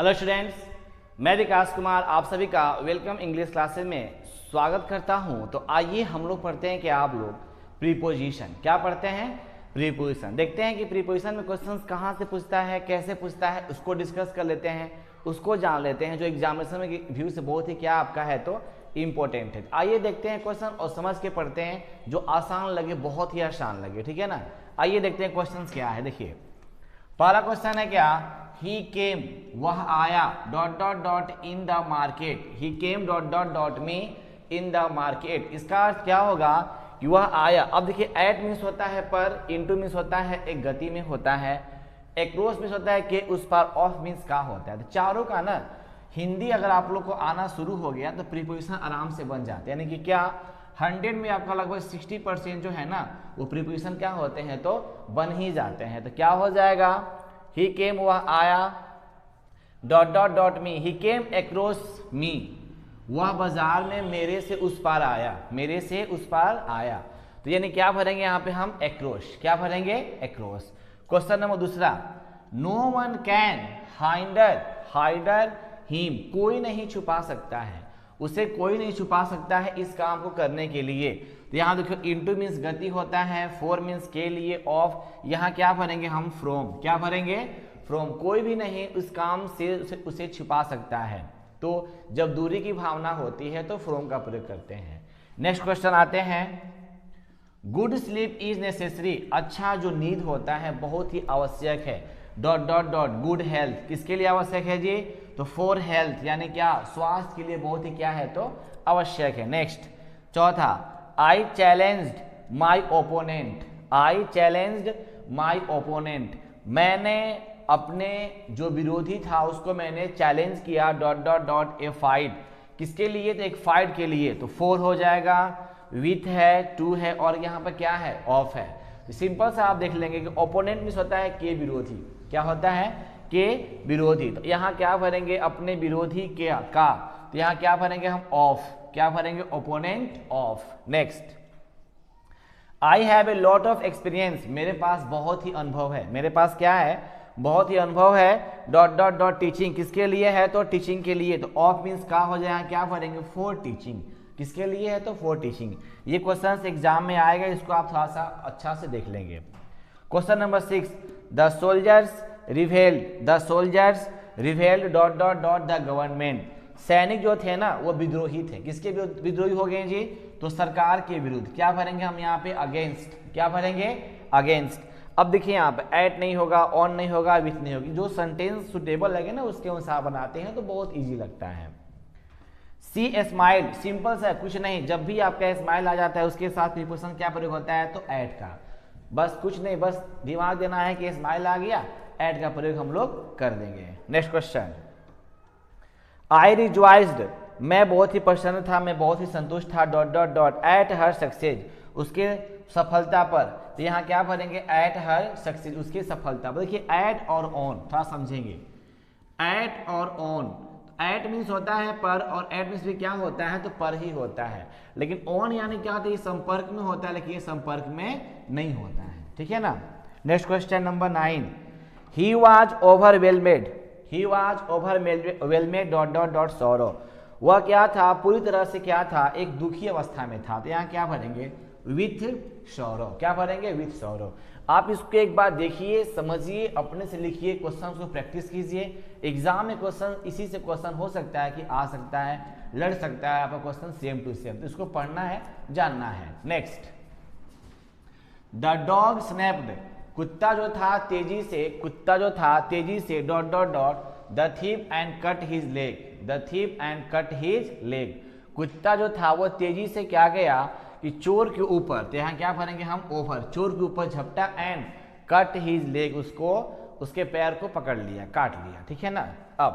Hello students, मैं विकास कुमार आप सभी का वेलकम इंग्लिश क्लासेस में स्वागत करता हूं। तो आइए हम लोग पढ़ते हैं कि आप लोग प्रीपोजिशन क्या पढ़ते हैं। प्रीपोजिशन देखते हैं कि प्रीपोजिशन में क्वेश्चंस कहां से पूछता है, कैसे पूछता है, उसको डिस्कस कर लेते हैं, उसको जान लेते हैं, जो एग्जामिनेशन में व्यू से बहुत ही क्या आपका है तो इम्पोर्टेंट है। आइए देखते हैं क्वेश्चन और समझ के पढ़ते हैं, जो आसान लगे, बहुत ही आसान लगे, ठीक है ना। आइए देखते हैं क्वेश्चन क्या है। देखिए पहला क्वेश्चन है क्या, ही केम वह आया dot dot dot in the market, he came dot dot dot me in the market. इसका अर्थ क्या होगा कि वह आया। अब देखिए एट मीन्स होता है पर, इनटू मीन्स होता है एक गति में होता है, एक्रॉस मीन्स होता है कि उस पार, ऑफ मीन्स का होता है। तो चारों का ना हिंदी अगर आप लोग को आना शुरू हो गया तो प्रीपोजिशन आराम से बन जाते हैं। यानी कि क्या 100 में आपका लगभग 60% जो है ना वो प्रीपोजिशन क्या होते हैं तो बन ही जाते हैं। तो क्या हो जाएगा, ही केम वह आया डॉट डॉट डॉट मी, ही केम अक्रॉस मी, वह बाजार में मेरे से उस पार आया, मेरे से उस पार आया। तो यानी क्या भरेंगे यहाँ पे हम, एक्रॉस। क्या भरेंगे, एक्रॉस। क्वेश्चन नंबर दूसरा, no one can hide him, कोई नहीं छुपा सकता है उसे, कोई नहीं छुपा सकता है इस काम को करने के लिए। तो यहाँ देखो इनटू मीन्स गति होता है, फोर मीन्स के लिए, ऑफ, यहाँ क्या भरेंगे हम, फ्रॉम। क्या भरेंगे, फ्रॉम। कोई भी नहीं उस काम से उसे छुपा सकता है, तो जब दूरी की भावना होती है तो फ्रॉम का प्रयोग करते हैं। नेक्स्ट क्वेश्चन आते हैं, गुड स्लीप इज नेसेसरी, अच्छा जो नींद होता है बहुत ही आवश्यक है, dot dot dot good health, किसके लिए आवश्यक है जी, तो फॉर हेल्थ, यानी क्या स्वास्थ्य के लिए बहुत ही क्या है तो आवश्यक है। नेक्स्ट चौथा, आई चैलेंज्ड माई ओपोनेंट, आई चैलेंज्ड माई ओपोनेंट, मैंने अपने जो विरोधी था उसको मैंने चैलेंज किया, dot dot dot A fight, किसके लिए, तो एक फाइट के लिए। तो फोर हो जाएगा, विथ है, टू है और यहाँ पर क्या है, ऑफ है। तो सिंपल सा आप देख लेंगे कि ओपोनेंट मीन्स होता है के विरोधी, क्या होता है के विरोधी। तो यहाँ क्या भरेंगे, अपने विरोधी के का, तो यहाँ क्या भरेंगे हम, ऑफ। क्या भरेंगे, opponent, of. Next, I have a lot of experience, मेरे पास बहुत ही अनुभव है, मेरे पास क्या है, बहुत ही अनुभव है, डॉट डॉट डॉट टीचिंग, किसके लिए है तो टीचिंग के लिए। तो ऑफ मीन्स का हो जाए, क्या भरेंगे, फॉर टीचिंग, किसके लिए है तो फॉर टीचिंग। ये क्वेश्चन एग्जाम में आएगा, इसको आप थोड़ा सा अच्छा से देख लेंगे। Question number 6, the soldiers revelled dot dot dot the government, सैनिक जो थे ना वो विद्रोही थे, किसके विद्रोही हो गए जी, तो सरकार के विरुद्ध। क्या भरेंगे हम यहाँ पे, अगेंस्ट। क्या भरेंगे, अगेंस्ट। अब देखिए यहाँ पे एट नहीं होगा, ऑन नहीं होगा, विथ नहीं होगी, जो सेंटेंस सुटेबल लगे ना उसके अनुसार बनाते हैं तो बहुत ईजी लगता है। सी स्माइल, सिंपल सा कुछ नहीं, जब भी आपका स्माइल आ जाता है उसके साथ प्रीपोजिशन क्या प्रयोग होता है तो एट का, बस कुछ नहीं, बस दिमाग देना है कि स्माइल आ गया, एट का प्रयोग हम लोग कर देंगे। नेक्स्ट क्वेश्चन, आई रिजॉइस्ड, मैं बहुत ही प्रसन्न था, मैं बहुत ही संतुष्ट था, dot dot dot at her success, उसके सफलता पर। तो यहाँ क्या भरेंगे, एट हर सक्सेस, उसकी सफलता पर। देखिए एट और ऑन थोड़ा समझेंगे, एट और ऑन, एट मीन्स होता है पर, और एट मीन्स भी क्या होता है तो पर ही होता है, लेकिन ऑन यानी क्या होता है, ये संपर्क में होता है, लेकिन ये संपर्क में नहीं होता है, ठीक है ना। Next question number 9, he was overwhelmed dot dot dot sorrow, वह क्या था, पूरी तरह से क्या था, एक दुखी अवस्था में था। तो यहाँ क्या भरेंगे, विथ सॉरो। क्या भरेंगे, विथ सॉरो। आप इसको एक बार देखिए, समझिए, अपने से लिखिए, क्वेश्चन को प्रैक्टिस कीजिए। एग्जाम में क्वेश्चन इसी से क्वेश्चन हो सकता है कि आ सकता है, लड़ सकता है आपका क्वेश्चन सेम टू सेम, तो इसको पढ़ना है, जानना है। नेक्स्ट, द डॉग स्नैप्ड, कुत्ता जो था तेजी से, dot dot dot the thief and cut his leg, the thief and cut his leg, कुत्ता जो था वो तेजी से क्या गया कि चोर के ऊपर। तो यहाँ क्या भरेंगे हम, ओवर, चोर के ऊपर झपटा, एंड कट हिज लेग, उसको उसके पैर को पकड़ लिया, काट लिया, ठीक है ना। अब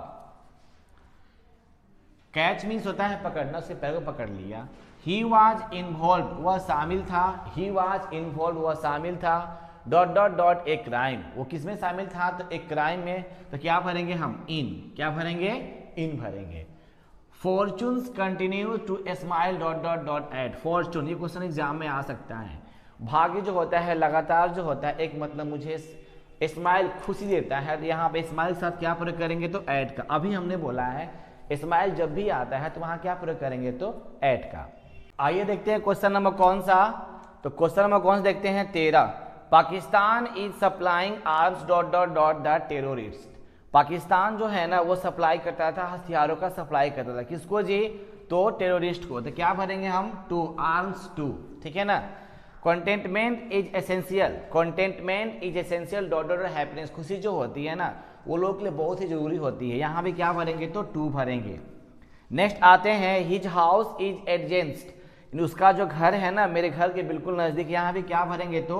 कैच मीन्स होता है पकड़ना, उसके पैर को पकड़ लिया। ही वॉज इन्वॉल्व, वह शामिल था, ही वॉज इन्वॉल्व, वह शामिल था, dot dot dot a crime, वो किसमें शामिल था तो एक क्राइम में। तो क्या भरेंगे हम, इन। क्या भरेंगे, इन भरेंगे। Fortunes continue to smile dot dot dot at, fortune, ये क्वेश्चन एग्जाम में आ सकता है। भाग्य जो होता है लगातार जो होता है, एक मतलब मुझे स्माइल खुशी देता है, तो यहाँ पे स्माइल के साथ क्या प्रयोग करेंगे तो ऐड का। अभी हमने बोला है स्माइल जब भी आता है तो वहां क्या प्रयोग करेंगे तो ऐड का। आइए देखते हैं क्वेश्चन नंबर कौन सा, तो क्वेश्चन नंबर कौन सा देखते हैं 13। Pakistan is supplying arms dot dot dot the terrorist. Pakistan जो है ना वो सप्लाई करता था, हथियारों का सप्लाई करता था, किसको जी तो टेररिस्ट को। तो क्या भरेंगे हम टू आर्म्स टू, ठीक है ना। Contentment is essential, contentment is essential dot dot happiness, खुशी जो होती है ना वो लोग के लिए बहुत ही जरूरी होती है, यहाँ भी क्या भरेंगे तो टू भरेंगे। नेक्स्ट आते हैं हिज हाउस इज एडजेंस्ट, उसका जो घर है ना मेरे घर के बिल्कुल नजदीक, यहाँ भी क्या भरेंगे तो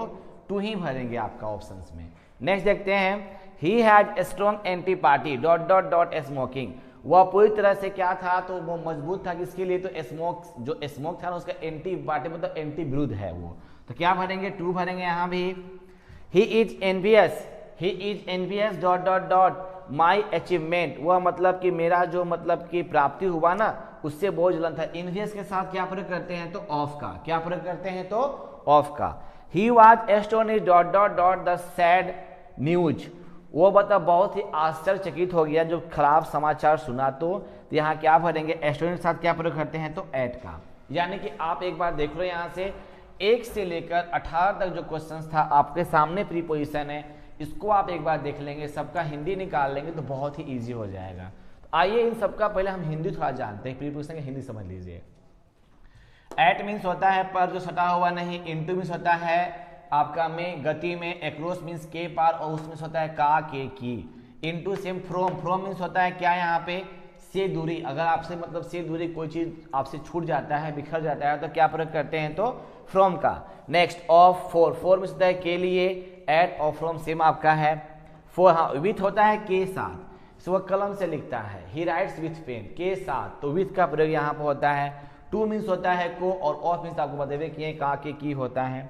टू ही भरेंगे आपका ऑप्शंस में। नेक्स्ट देखते हैं he has strong anti party dot dot dot smoking, वह पूरी तरह से क्या था तो वो मजबूत था किसके लिए तो स्मोक, जो स्मोक था ना उसका एंटी पार्टी मतलब एंटी विरुद्ध है वो, तो क्या भरेंगे टू भरेंगे यहाँ भी। He is envious, he is envious dot dot dot my achievement, वह मतलब कि मेरा जो मतलब कि प्राप्ति हुआ ना उससे बहुत जलन था। एनवियस के साथ क्या प्रयोग करते हैं तो ऑफ का, क्या प्रयोग करते हैं तो ऑफ का। He was astonished dot dot dot the sad news, वो बता बहुत ही आश्चर्यचकित हो गया जो खराब समाचार सुना, तो यहाँ क्या भरेंगे एस्टोनिश्ड के साथ क्या प्रयोग करते हैं तो एट का। यानी कि आप एक बार देख लो यहाँ से 1 से लेकर 18 तक जो क्वेश्चन था आपके सामने प्रीपोजिशन है, इसको आप एक बार देख लेंगे, सबका हिंदी निकाल लेंगे तो बहुत ही इजी हो जाएगा। तो आइए इन सबका पहले हम हिंदी थोड़ा जानते हैं, प्रीपोजिशन की हिंदी समझ लीजिए। एट मीन्स होता है पर जो सटा हुआ नहीं, इनटू मीन्स होता है आपका में गति में, एक्रोस मीन्स के पार, और उसमें होता है का के की, into same from, from means होता है क्या यहाँ पे से दूरी, अगर आपसे मतलब से दूरी कोई चीज आपसे छूट जाता है बिखर जाता है तो क्या प्रयोग करते हैं तो फ्रॉम का। Next of for, for means होता है के लिए, एट और फ्रॉम सेम आपका है। फॉर हाँ विथ होता है के साथ, सो वह कलम से लिखता है, ही राइट्स विथ पेन के साथ, तो विथ का प्रयोग यहाँ पर होता है। टू मीन्स होता है को, और ऑफ मीन्स आपको बताइए कि का के की होता है।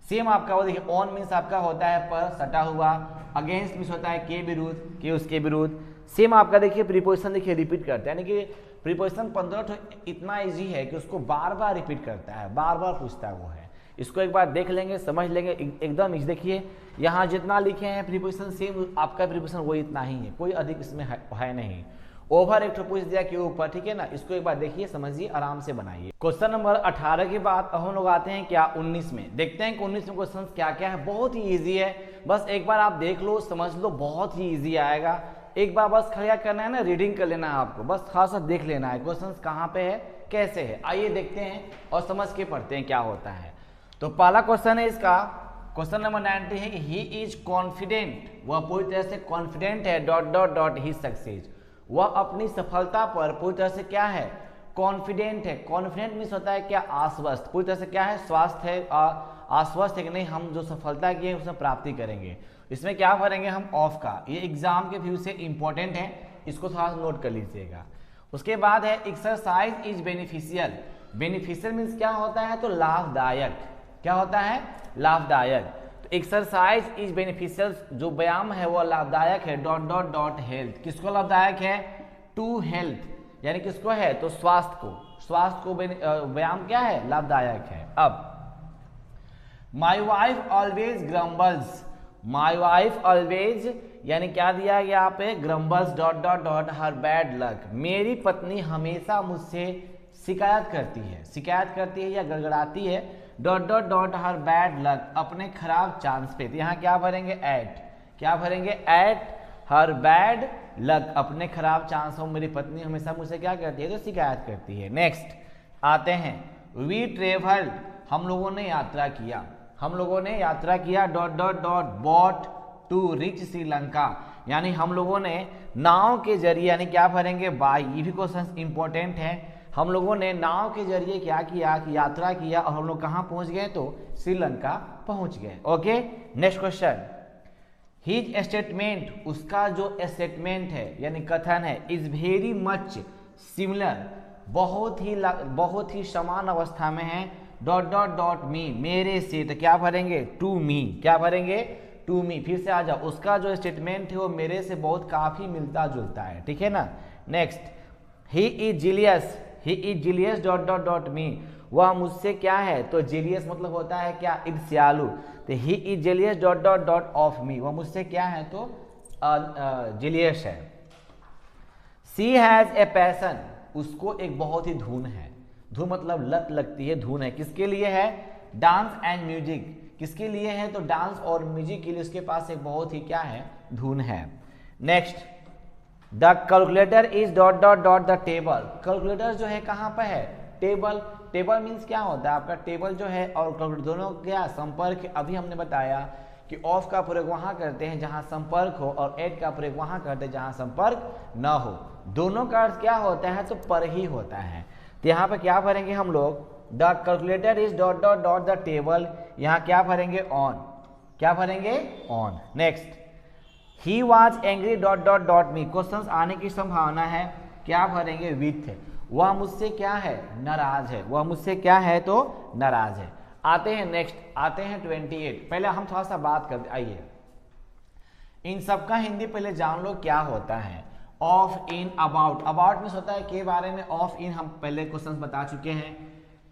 सेम आपका वो देखिए ऑन मीन्स आपका होता है पर सटा हुआ, अगेंस्ट मीन्स होता है के विरुद्ध, के उसके विरुद्ध। सेम आपका देखिए प्रीपोजिशन देखिए रिपीट करता है, यानी कि प्रीपोजिशन 15 इतना इजी है कि उसको बार बार रिपीट करता है, बार बार पूछता है वो है। इसको एक बार देख लेंगे समझ लेंगे एकदम इजी। देखिए यहाँ जितना लिखे हैं प्रीपोजिशन सेम आपका प्रीपोजिशन वही इतना ही है, कोई अधिक इसमें है नहीं। ओवर एक पूछ दिया कि ऊपर, ठीक है ना, इसको एक बार देखिए समझिए आराम से बनाइए। क्वेश्चन नंबर 18 के बाद हम लोग आते हैं क्या 19 में, देखते हैं कि 19 में क्वेश्चन क्या क्या है। बहुत ही इजी है, बस एक बार आप देख लो समझ लो, बहुत ही इजी आएगा। एक बार बस खड़ा करना है ना, रीडिंग कर लेना है आपको, बस खासा देख लेना है क्वेश्चन कहाँ पे है कैसे है। आइए देखते हैं और समझ के पढ़ते हैं क्या होता है। तो पहला क्वेश्चन है इसका, क्वेश्चन नंबर 90 है कि ही इज कॉन्फिडेंट, वह पूरी तरह से कॉन्फिडेंट है डॉट डॉट डॉट ही सक्सेस, वह अपनी सफलता पर पूरी तरह से क्या है कॉन्फिडेंट है। कॉन्फिडेंट मीन्स होता है क्या आश्वस्त, पूरी तरह से क्या है स्वास्थ्य है, आश्वस्त है कि नहीं हम जो सफलता की है उसमें प्राप्ति करेंगे। इसमें क्या भरेंगे हम ऑफ का, ये एग्जाम के व्यू से इंपॉर्टेंट है, इसको थोड़ा नोट कर लीजिएगा। उसके बाद है exercise is beneficial, beneficial means क्या होता है तो लाभदायक, क्या होता है लाभदायक। तो एक्सरसाइज इज बेनिफिशियल, जो व्यायाम है वो लाभदायक है डॉट डॉट डॉट हेल्थ, किसको लाभदायक है टू हेल्थ, यानी किसको है तो स्वास्थ्य को, स्वास्थ्य को व्यायाम क्या है लाभदायक है। अब my wife always grumbles, my wife always यानी क्या दिया गया यहाँ पे grumbles dot dot dot her bad luck, मेरी पत्नी हमेशा मुझसे शिकायत करती है, शिकायत करती है या गड़गड़ाती है dot dot dot her bad luck, अपने खराब चांस पे। तो यहाँ क्या भरेंगे एट, क्या भरेंगे एट हर बैड लक, अपने खराब चांस हो, मेरी पत्नी हमेशा मुझसे क्या करती है तो शिकायत करती है। नेक्स्ट आते हैं वी ट्रेवल्ड, हम लोगों ने यात्रा किया, हम लोगों ने यात्रा किया dot dot dot boat to reach Sri Lanka, यानी हम लोगों ने नाव के जरिए, यानी क्या भरेंगे बाय, ये भी क्वेश्चन इंपॉर्टेंट है। हम लोगों ने नाव के जरिए क्या किया कि यात्रा किया और हम लोग कहाँ पहुंच गए तो श्रीलंका पहुंच गए। Okay next question, his statement, उसका जो स्टेटमेंट है यानी कथन है, इज वेरी मच सिमिलर, बहुत ही समान अवस्था में है डॉट डॉट डॉट मी, मेरे से, तो क्या भरेंगे टू मी, क्या भरेंगे टू मी। फिर से आ जाओ, उसका जो स्टेटमेंट है वो मेरे से बहुत काफी मिलता जुलता है, ठीक है ना। Next he is zealous, he is zealous dot dot dot मी, वह मुझसे क्या है, तो जेलियस मतलब होता है क्या, ईर्ष्यालु। तो he is jealous dot dot dot of me, वह मुझसे क्या है, तो जेलियस है। सी हैज ए पैसन, उसको एक बहुत ही धुन है, धुन मतलब लत लगती है, धुन है, किसके लिए है, डांस एंड म्यूजिक, किसके लिए है, तो डांस और म्यूजिक के लिए उसके पास एक बहुत ही क्या है, धुन है। Next, the calculator is dot dot dot the table, calculator जो है कहाँ पर है, टेबल। टेबल मीन्स क्या होता है आपका, टेबल जो है और कैलकुलेटर दोनों क्या संपर्क, अभी हमने बताया कि ऑफ का प्रयोग वहां करते हैं जहां संपर्क हो और एट का प्रयोग वहां करते हैं जहां संपर्क न हो, दोनों का अर्थ क्या होता है, तो पर ही होता है। तो यहाँ पर क्या भरेंगे हम लोग, the calculator is dot dot dot the table, यहाँ क्या भरेंगे, ऑन, क्या भरेंगे, on. Next, he was angry dot dot dot me, question आने की संभावना है, क्या भरेंगे, विथ, वह मुझसे क्या है, नाराज है, वह मुझसे क्या है, तो नाराज है। आते हैं नेक्स्ट, आते हैं 28। पहले हम थोड़ा सा बात करते, आइए इन सब का हिंदी पहले जान लो क्या होता है। Of, in, about, about means होता है के बारे में, ऑफ इन हम पहले क्वेश्चन बता चुके हैं।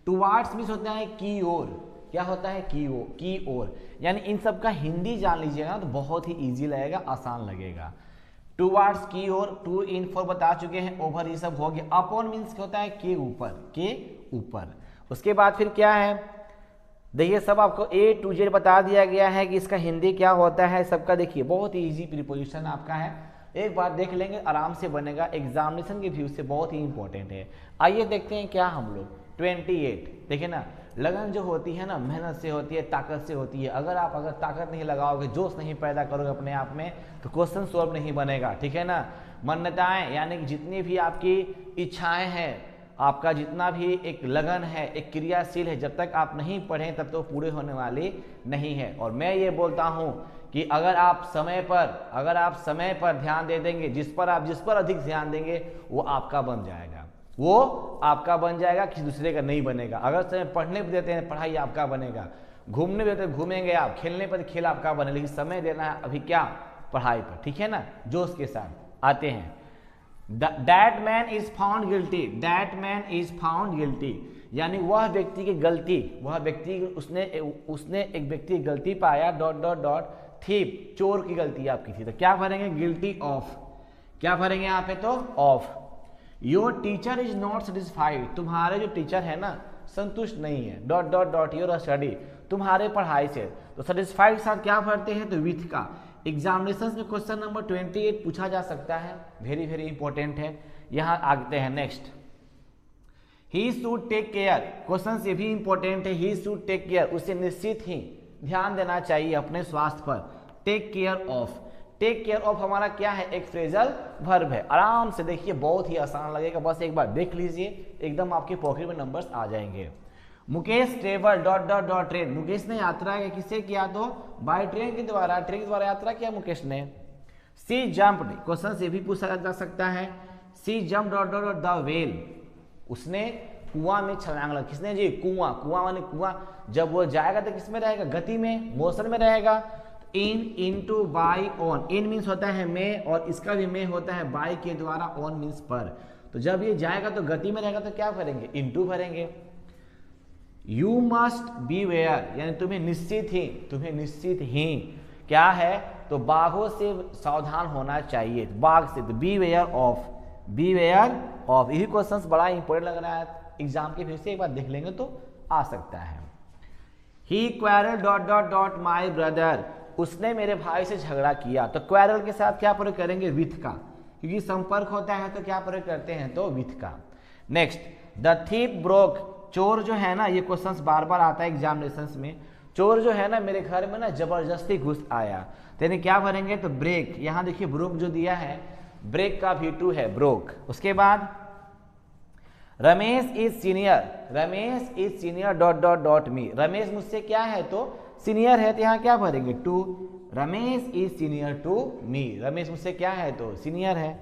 टुवार्ड्स मीन्स होता है की ओर, क्या होता है, की ओर, यानी इन सब का हिंदी जान लीजिएगा तो बहुत ही इजी लगेगा, आसान लगेगा। टुवार्ड्स की ओर, टू, इन, फॉर बता चुके हैं, ओवर ये सब हो गया। अपॉन मीन्स होता है के ऊपर, के ऊपर। उसके बाद फिर क्या है, देखिए सब आपको ए टू जेड बता दिया गया है कि इसका हिंदी क्या होता है सबका। देखिए बहुत ही इजी प्रीपोजिशन आपका है, एक बार देख लेंगे आराम से बनेगा, एग्जामिनेशन के व्यू से बहुत ही इंपॉर्टेंट है। आइए देखते हैं क्या हम लोग 28, देखिए ना, लगन जो होती है ना, मेहनत से होती है, ताकत से होती है। अगर ताकत नहीं लगाओगे, जोश नहीं पैदा करोगे अपने आप में, तो क्वेश्चन सॉल्व नहीं बनेगा, ठीक है ना। मान्यताएं यानी कि जितनी भी आपकी इच्छाएं हैं, आपका जितना भी एक लगन है, एक क्रियाशील है, जब तक आप नहीं पढ़ें तब तो पूरे होने वाली नहीं है। और मैं ये बोलता हूँ कि अगर आप समय पर ध्यान दे देंगे, जिस पर अधिक ध्यान देंगे वो आपका बन जाएगा, वो आपका बन जाएगा, किसी दूसरे का नहीं बनेगा। अगर समय पढ़ने पर देते हैं, पढ़ाई आपका बनेगा, घूमने पर देते हैं, घूमेंगे आप, खेलने पर खेल आपका बने, लेकिन समय देना है अभी क्या, पढ़ाई पर, ठीक है ना, जोश के साथ। आते हैं, that man is found guilty, that man is found guilty, यानी वह व्यक्ति की गलती, वह व्यक्ति उसने एक व्यक्ति की गलती पाया, डॉट डॉट डॉट, थीप, चोर की गलती आपकी थी, तो क्या भरेंगे, गिल्टी ऑफ, क्या भरेंगे यहाँ पे, तो of. Your teacher is not satisfied, तुम्हारे जो टीचर है ना संतुष्ट नहीं है, dot dot dot your study, तुम्हारे पढ़ाई से। तो सेटिस्फाइड के साथ क्या भरते हैं, तो विथ का। एग्जामिनेशन में क्वेश्चन नंबर 28 पूछा जा सकता है, वेरी वेरी इंपॉर्टेंट है। यहाँ आते हैं next, he should take care, question से भी इंपॉर्टेंट है, ही शुड टेक केयर, उसे निश्चित ही ध्यान देना चाहिए अपने स्वास्थ्य पर। Take care of, take care of हमारा क्या है, एक फ्रेजल वर्ब है। आराम से देखिए, बहुत ही आसान लगेगा, बस एक बार देख लीजिए, एकदम आपके पॉकेट में नंबर्स आ जाएंगे। Mukesh travel dot dot dot train, Mukesh ने यात्रा किससे किया, तो बाय ट्रेन के द्वारा, ट्रेन के द्वारा यात्रा किया मुकेश ने। सी जंप्ड, क्वेश्चन से भी पूछा जा सकता है, she jump dot dot dot the well, उसने कुआं में छलांग लगा, किसने जी, कुआं, कुआं माने कुआं, जब वो जाएगा तो किसमें रहेगा, गति में, मोशन में रहेगा। In, into, by, on, in means होता है में, और इसका भी में होता है बाय के द्वारा, ऑन मीन्स पर। तो जब ये जाएगा तो गति में रहेगा, तो क्या भरेंगे, इनटू भरेंगे। यू मस्ट बी वेयर, यानी तुम्हें निश्चित ही क्या है, तो बाघों से सावधान होना चाहिए, बाघ से, तो beware of, beware of. यही क्वेश्चन बड़ा इंपॉर्टेंट लग रहा है एग्जाम के, फिर से एक बार देख लेंगे तो आ सकता है। He quarrel dot dot dot my brother, उसने मेरे भाई से झगड़ा किया, तो क्वेरल के साथ क्या प्रयोग करेंगे, विथ का, क्योंकि संपर्क होता है तो क्या प्रयोग करते हैं, तो विथ का। नेक्स्ट, द थीफ ब्रोक, चोर जो है ना, ये क्वेश्चंस बार बार आता है एग्जामिनेशंस में, चोर जो है ना मेरे घर में ना जबरदस्ती घुस आया, तो यानी क्या भरेंगे, तो ब्रेक। यहाँ देखिए ब्रोक जो दिया है, ब्रेक का V2 है, ब्रोक। उसके बाद Ramesh is senior dot dot dot मी, रमेश मुझसे क्या है, तो सीनियर है, तो यहाँ क्या भरेंगे, to, Ramesh is senior to me, Ramesh मुझसे क्या है, तो सीनियर है।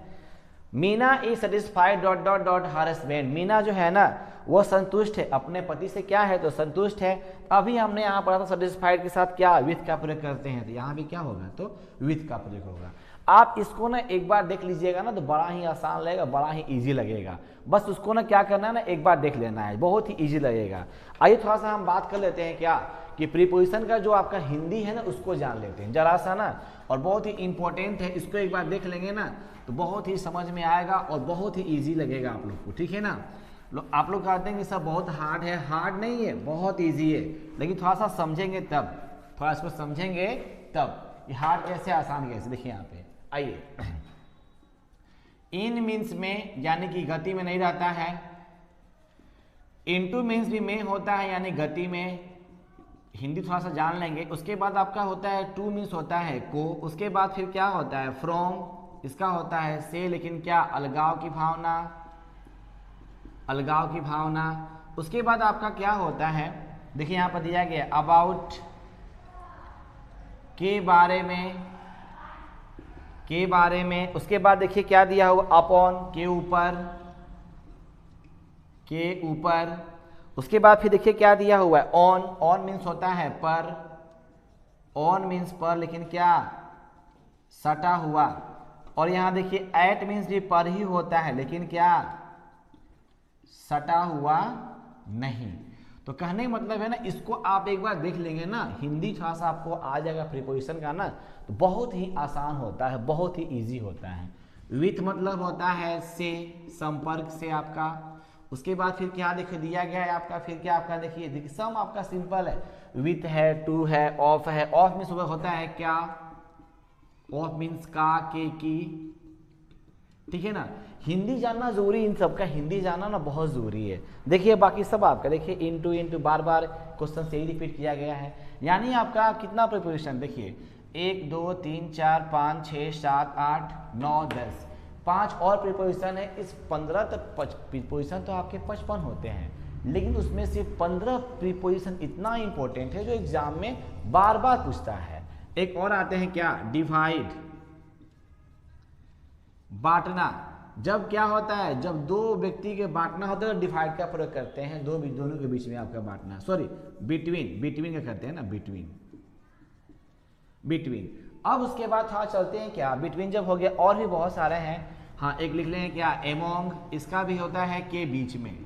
Meena is satisfied dot dot dot her husband, Meena जो है ना वो संतुष्ट है, अपने पति से क्या है, तो संतुष्ट है। अभी हमने यहाँ पढ़ा था सेटिस्फाइड के साथ क्या, विथ का प्रयोग करते हैं, तो यहाँ भी क्या होगा, तो विथ का प्रयोग होगा। आप इसको ना एक बार देख लीजिएगा ना तो बड़ा ही आसान लगेगा, बड़ा ही इजी लगेगा। बस उसको ना क्या करना है ना, एक बार देख लेना है, बहुत ही इजी लगेगा। आइए थोड़ा सा हम बात कर लेते हैं क्या कि प्रीपोजिशन का जो आपका हिंदी है ना उसको जान लेते हैं जरा सा ना, और बहुत ही इंपॉर्टेंट है। इसको एक बार देख लेंगे ना तो बहुत ही समझ में आएगा और बहुत ही ईजी लगेगा आप लोग को, ठीक है ना। आप लोग कहते हैं कि सब बहुत हार्ड है, हार्ड नहीं है, बहुत ईजी है, लेकिन थोड़ा सा समझेंगे तब, थोड़ा इसको समझेंगे तब ये हार्ड कैसे आसान कैसे। देखिए यहाँ पे आइए, इन मीन्स में यानी कि गति में नहीं रहता है, इनटू मीन्स भी में होता है यानी गति में, हिंदी थोड़ा सा जान लेंगे। उसके बाद आपका होता है टू मीन्स होता है को, उसके बाद फिर क्या होता है फ्रॉम, इसका होता है से, लेकिन क्या अलगाव की भावना, अलगाव की भावना। उसके बाद आपका क्या होता है, देखिए यहाँ पर दिया गया अबाउट, के बारे में, के बारे में। उसके बाद देखिए क्या दिया हुआ अपॉन, के ऊपर, के ऊपर। उसके बाद फिर देखिए क्या दिया हुआ है ऑन, ऑन मीन्स होता है पर, ऑन मीन्स पर, लेकिन क्या सटा हुआ। और यहां देखिए एट मीन्स भी पर ही होता है, लेकिन क्या सटा हुआ नहीं। तो कहने का मतलब है ना, इसको आप एक बार देख लेंगे ना, हिंदी थोड़ा सा आपको आ जाएगा प्रीपोजिशन का ना, तो बहुत ही आसान होता है, बहुत ही इजी होता है। विथ मतलब होता है से, संपर्क से आपका। उसके बाद फिर क्या देखिए दिया गया है आपका, फिर क्या आपका देखिए सम आपका सिंपल है, विथ है, टू है, ऑफ है। ऑफ मीन्स होता है क्या, ऑफ मीन्स का, के, की, ठीक है ना। हिंदी जानना जरूरी, इन सबका हिंदी जानना ना बहुत जरूरी है। देखिए बाकी सब आपका देखिए इनटू, इनटू बार बार क्वेश्चन से ही रिपीट किया गया है, यानी आपका कितना प्रीपोजिशन देखिए 1 2 3 4 5 6 7 8 9 10, 5 और प्रीपोजिशन है। इस 15 तक प्रीपोजिशन तो आपके 55 होते हैं, लेकिन उसमें से 15 प्रीपोजिशन इतना इंपॉर्टेंट है जो एग्जाम में बार बार पूछता है। एक और आते हैं क्या, डिवाइड, बांटना। जब क्या होता है, जब दो व्यक्ति के बांटना होता है तो डिवाइड का प्रयोग करते हैं, दोनों के बीच में आपका बांटना, सॉरी बिटवीन, बिटवीन का करते हैं ना, बिटवीन, बिटवीन। अब उसके बाद थोड़ा चलते हैं क्या, बिटवीन जब हो गया और भी बहुत सारे हैं। हाँ एक लिख लें क्या, एमोंग, इसका भी होता है के बीच में,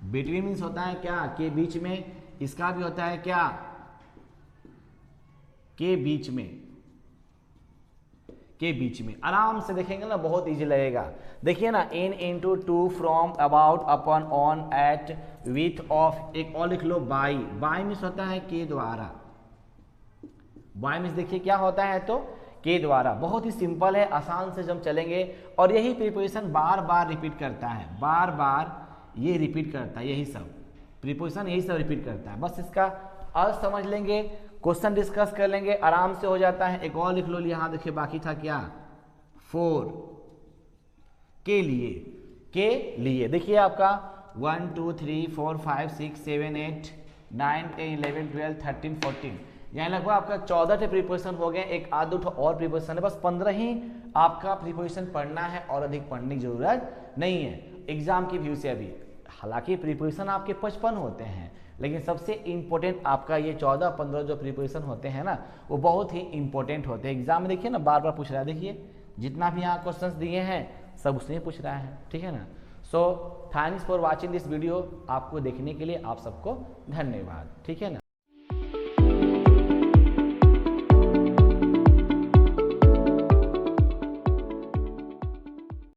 बिटवीन मीन्स होता है क्या के बीच में, इसका भी होता है क्या के बीच में, के बीच में। आराम से देखेंगे ना बहुत इजी लगेगा। देखिए ना in, into, to, from, about, upon, on, at, with, of. एक और लिख लो बाई, बाई मीन्स होता है के द्वारा, बाई मीन्स देखिए क्या होता है तो के द्वारा। बहुत ही सिंपल है, आसान से जब चलेंगे, और यही प्रीपोजिशन बार बार रिपीट करता है, बार बार ये रिपीट करता है, यही सब प्रीपोजिशन यही सब रिपीट करता है। बस इसका अर्थ समझ लेंगे, क्वेश्चन डिस्कस कर लेंगे, आराम से हो जाता है। एक और लिख लो, यहाँ देखिए बाकी था क्या, फॉर, के लिए, के लिए। देखिए आपका 1 2 3 4 5 6 7 8 9 10 11 12 13 14, यहाँ लगभग आपका 14 प्रीपोजिशन हो गए। एक आध दो और प्रीपोजिशन है, बस 15 ही आपका प्रीपोजिशन पढ़ना है और अधिक पढ़ने की जरूरत नहीं है एग्जाम की व्यू से अभी। हालांकि प्रीपोजिशन आपके 55 होते हैं, लेकिन सबसे इंपॉर्टेंट आपका ये 14-15 जो प्रीपोजिशन होते हैं ना, वो बहुत ही इंपॉर्टेंट होते हैं। एग्जाम में देखिए ना बार बार पूछ रहा है, देखिए जितना भी यहाँ क्वेश्चंस दिए हैं सब उसने पूछ रहा है, ठीक है ना। So thanks for watching this video, आपको देखने के लिए आप सबको धन्यवाद, ठीक है ना।